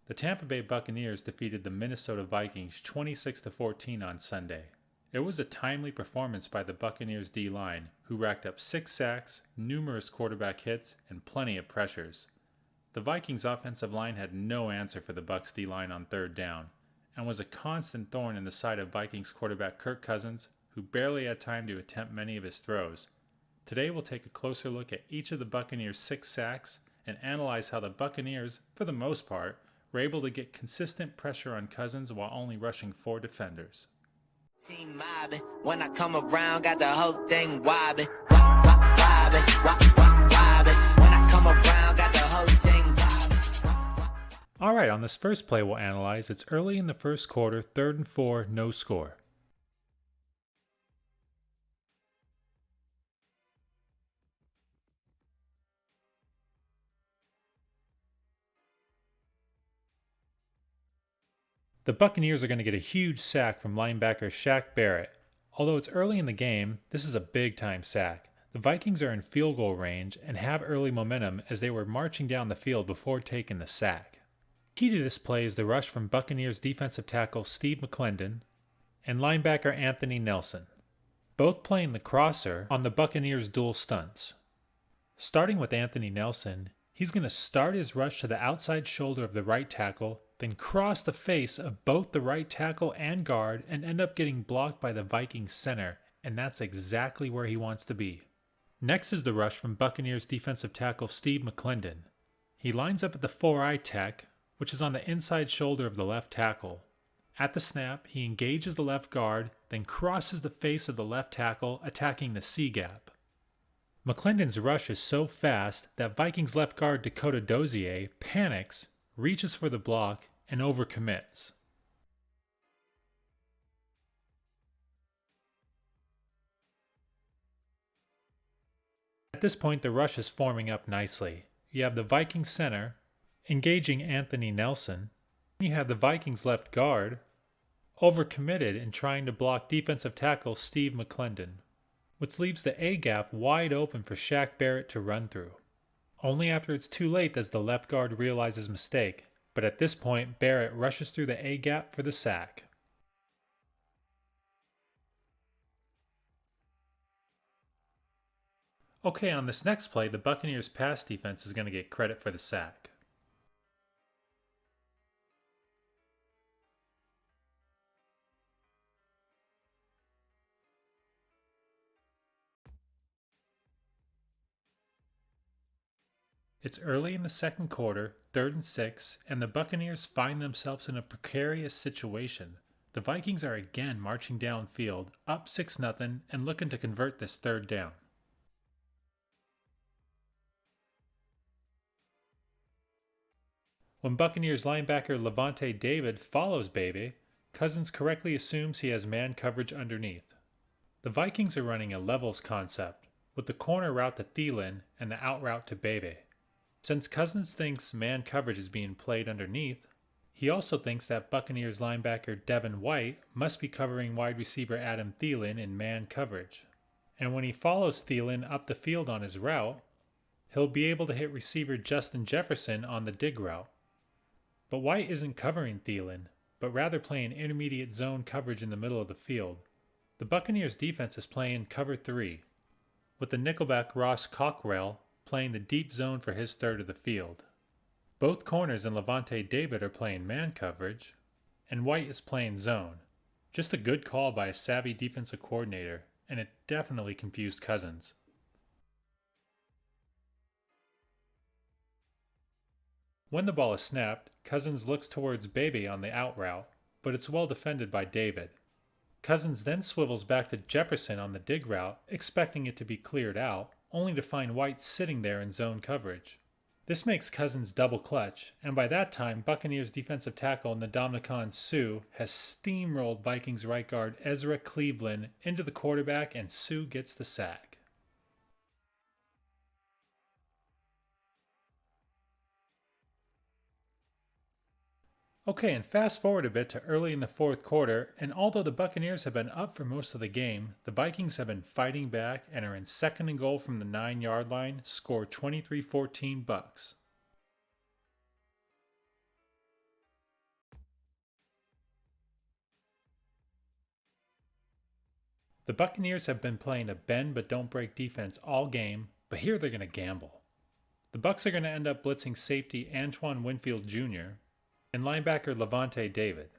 The Tampa Bay Buccaneers defeated the Minnesota Vikings 26-14 on Sunday. It was a timely performance by the Buccaneers D-line, who racked up 6 sacks, numerous quarterback hits, and plenty of pressures. The Vikings offensive line had no answer for the Bucs D-line on third down, and was a constant thorn in the side of Vikings quarterback Kirk Cousins, who barely had time to attempt many of his throws. Today we'll take a closer look at each of the Buccaneers' 6 sacks and analyze how the Buccaneers, for the most part, were able to get consistent pressure on Cousins while only rushing 4 defenders. Team mobbing, when I come around, got the whole thing wobbing, wobbing, wobbing. When I come around, got the whole thing wobbing. Alright, on this first play we'll analyze, it's early in the first quarter, 3rd and 4, no score. The Buccaneers are going to get a huge sack from linebacker Shaq Barrett. Although it's early in the game, this is a big-time sack. The Vikings are in field goal range and have early momentum as they were marching down the field before taking the sack. Key to this play is the rush from Buccaneers defensive tackle Steve McClendon and linebacker Anthony Nelson, both playing the crosser on the Buccaneers' dual stunts. Starting with Anthony Nelson, he's going to start his rush to the outside shoulder of the right tackle, then cross the face of both the right tackle and guard and end up getting blocked by the Vikings center, and that's exactly where he wants to be. Next is the rush from Buccaneers defensive tackle Steve McClendon. He lines up at the 4-eye tech, which is on the inside shoulder of the left tackle. At the snap, he engages the left guard, then crosses the face of the left tackle, attacking the C-gap. McClendon's rush is so fast that Vikings left guard Dakota Dozier panics, reaches for the block, and overcommits. At this point, the rush is forming up nicely. You have the Vikings center engaging Anthony Nelson. You have the Vikings left guard overcommitted and trying to block defensive tackle Steve McClendon, which leaves the A-gap wide open for Shaq Barrett to run through. Only after it's too late does the left guard realize his mistake, but at this point Barrett rushes through the A-gap for the sack. Okay, on this next play, the Buccaneers pass defense is going to get credit for the sack. It's early in the second quarter, 3rd and 6, and the Buccaneers find themselves in a precarious situation. The Vikings are again marching downfield, up 6-0, and looking to convert this 3rd down. When Buccaneers linebacker Lavonte David follows Bebe, Cousins correctly assumes he has man coverage underneath. The Vikings are running a levels concept, with the corner route to Thielen and the out route to Bebe. Since Cousins thinks man coverage is being played underneath, he also thinks that Buccaneers linebacker Devin White must be covering wide receiver Adam Thielen in man coverage. And when he follows Thielen up the field on his route, he'll be able to hit receiver Justin Jefferson on the dig route. But White isn't covering Thielen, but rather playing intermediate zone coverage in the middle of the field. The Buccaneers defense is playing cover 3, with the nickelback Ross Cockrell playing the deep zone for his third of the field. Both corners and Lavonte David are playing man coverage, and White is playing zone. Just a good call by a savvy defensive coordinator, and it definitely confused Cousins. When the ball is snapped, Cousins looks towards Bebe on the out route, but it's well defended by David. Cousins then swivels back to Jefferson on the dig route, expecting it to be cleared out, only to find White sitting there in zone coverage. This makes Cousins double clutch, and by that time Buccaneers defensive tackle Ndamukong Suh has steamrolled Vikings right guard Ezra Cleveland into the quarterback, and Suh gets the sack. Okay, and fast forward a bit to early in the fourth quarter, and although the Buccaneers have been up for most of the game, the Vikings have been fighting back and are in 2nd and goal from the 9-yard line, score 23-14 Bucs. The Buccaneers have been playing a bend but don't break defense all game, but here they're going to gamble. The Bucs are going to end up blitzing safety Antoine Winfield Jr. and linebacker Levante David.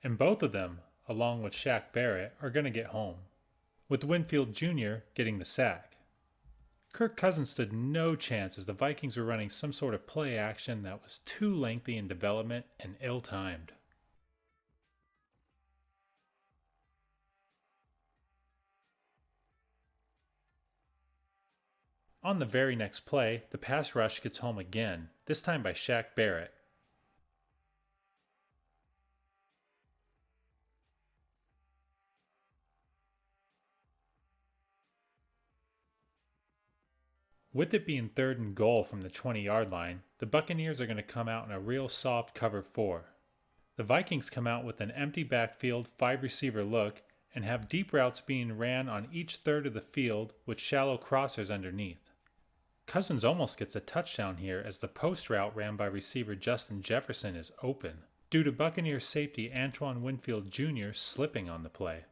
And both of them, along with Shaq Barrett, are going to get home, with Winfield Jr. getting the sack. Kirk Cousins stood no chance as the Vikings were running some sort of play action that was too lengthy in development and ill-timed. On the very next play, the pass rush gets home again, this time by Shaq Barrett. With it being 3rd and goal from the 20-yard line, the Buccaneers are going to come out in a real soft cover 4. The Vikings come out with an empty backfield 5-receiver look and have deep routes being ran on each third of the field with shallow crossers underneath. Cousins almost gets a touchdown here as the post route ran by receiver Justin Jefferson is open, due to Buccaneers safety Antoine Winfield Jr. slipping on the play.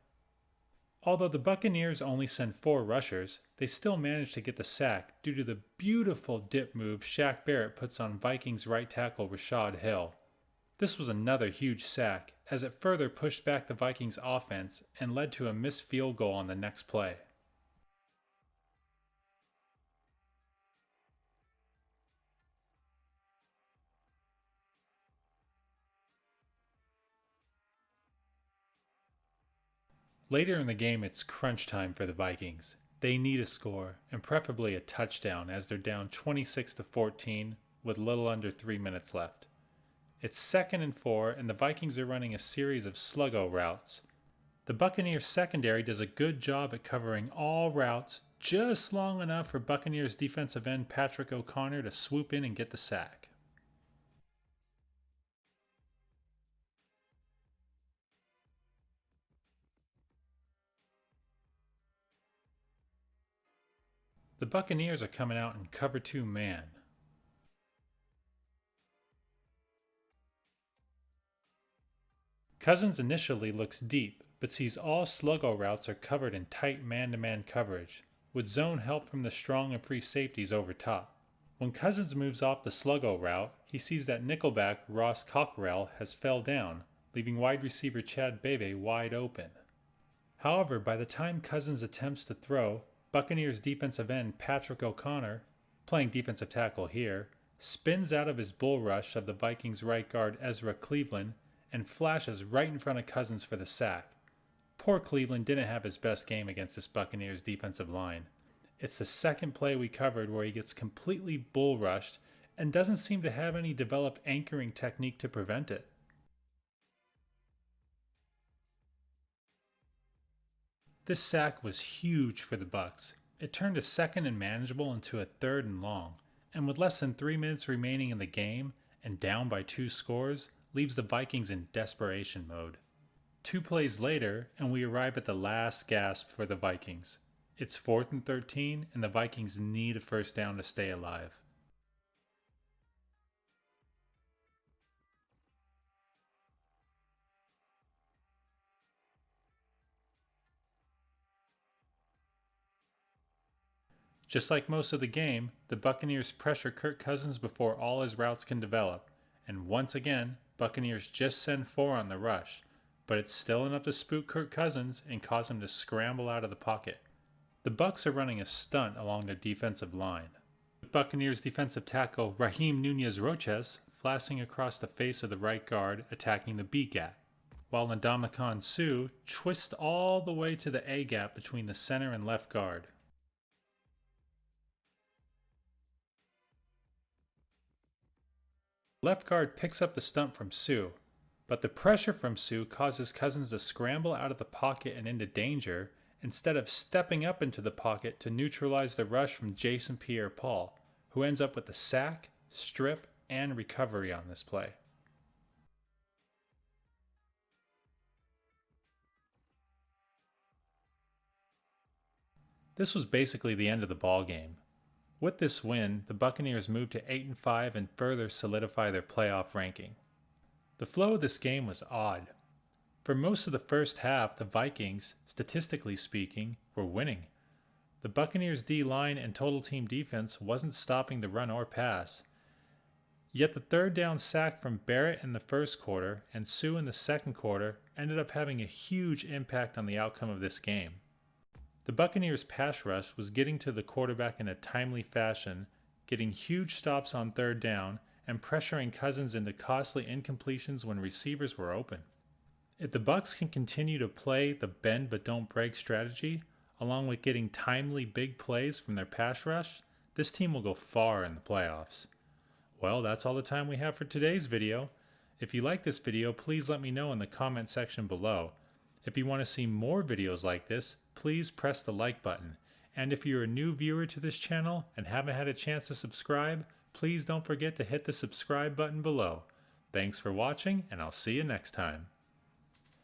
Although the Buccaneers only send 4 rushers, they still manage to get the sack due to the beautiful dip move Shaq Barrett puts on Vikings right tackle Rashad Hill. This was another huge sack as it further pushed back the Vikings offense and led to a missed field goal on the next play. Later in the game, it's crunch time for the Vikings. They need a score, and preferably a touchdown, as they're down 26-14 with little under 3 minutes left. It's 2nd and 4, and the Vikings are running a series of sluggo routes. The Buccaneers secondary does a good job at covering all routes, just long enough for Buccaneers defensive end Patrick O'Connor to swoop in and get the sack. The Buccaneers are coming out in cover 2 man. Cousins initially looks deep, but sees all sluggo routes are covered in tight man-to-man coverage, with zone help from the strong and free safeties over top. When Cousins moves off the sluggo route, he sees that nickelback Ross Cockrell has fell down, leaving wide receiver Chad Bebe wide open. However, by the time Cousins attempts to throw, Buccaneers defensive end Patrick O'Connor, playing defensive tackle here, spins out of his bull rush of the Vikings right guard Ezra Cleveland and flashes right in front of Cousins for the sack. Poor Cleveland didn't have his best game against this Buccaneers defensive line. It's the second play we covered where he gets completely bull rushed and doesn't seem to have any developed anchoring technique to prevent it. This sack was huge for the Bucs. It turned a 2nd and manageable into a 3rd and long, and with less than 3 minutes remaining in the game and down by 2 scores, leaves the Vikings in desperation mode. 2 plays later, and we arrive at the last gasp for the Vikings. It's 4th and 13, and the Vikings need a first down to stay alive. Just like most of the game, the Buccaneers pressure Kirk Cousins before all his routes can develop, and once again, Buccaneers just send 4 on the rush, but it's still enough to spook Kirk Cousins and cause him to scramble out of the pocket. The Bucs are running a stunt along their defensive line, with Buccaneers defensive tackle Raheem Nunez-Roches flashing across the face of the right guard attacking the B gap, while Ndamukong Suh twists all the way to the A gap between the center and left guard. Left guard picks up the stunt from Suh, but the pressure from Suh causes Cousins to scramble out of the pocket and into danger instead of stepping up into the pocket to neutralize the rush from Jason Pierre-Paul, who ends up with the sack, strip, and recovery on this play. This was basically the end of the ball game. With this win, the Buccaneers moved to 8-5 and further solidify their playoff ranking. The flow of this game was odd. For most of the first half, the Vikings, statistically speaking, were winning. The Buccaneers' D-line and total team defense wasn't stopping the run or pass. Yet the third down sack from Barrett in the first quarter and Sue in the second quarter ended up having a huge impact on the outcome of this game. The Buccaneers' pass rush was getting to the quarterback in a timely fashion, getting huge stops on third down, and pressuring Cousins into costly incompletions when receivers were open. If the Bucs can continue to play the bend but don't break strategy, along with getting timely big plays from their pass rush, this team will go far in the playoffs. Well, that's all the time we have for today's video. If you like this video, please let me know in the comment section below. If you want to see more videos like this, please press the like button. And if you're a new viewer to this channel and haven't had a chance to subscribe, please don't forget to hit the subscribe button below. Thanks for watching, and I'll see you next time.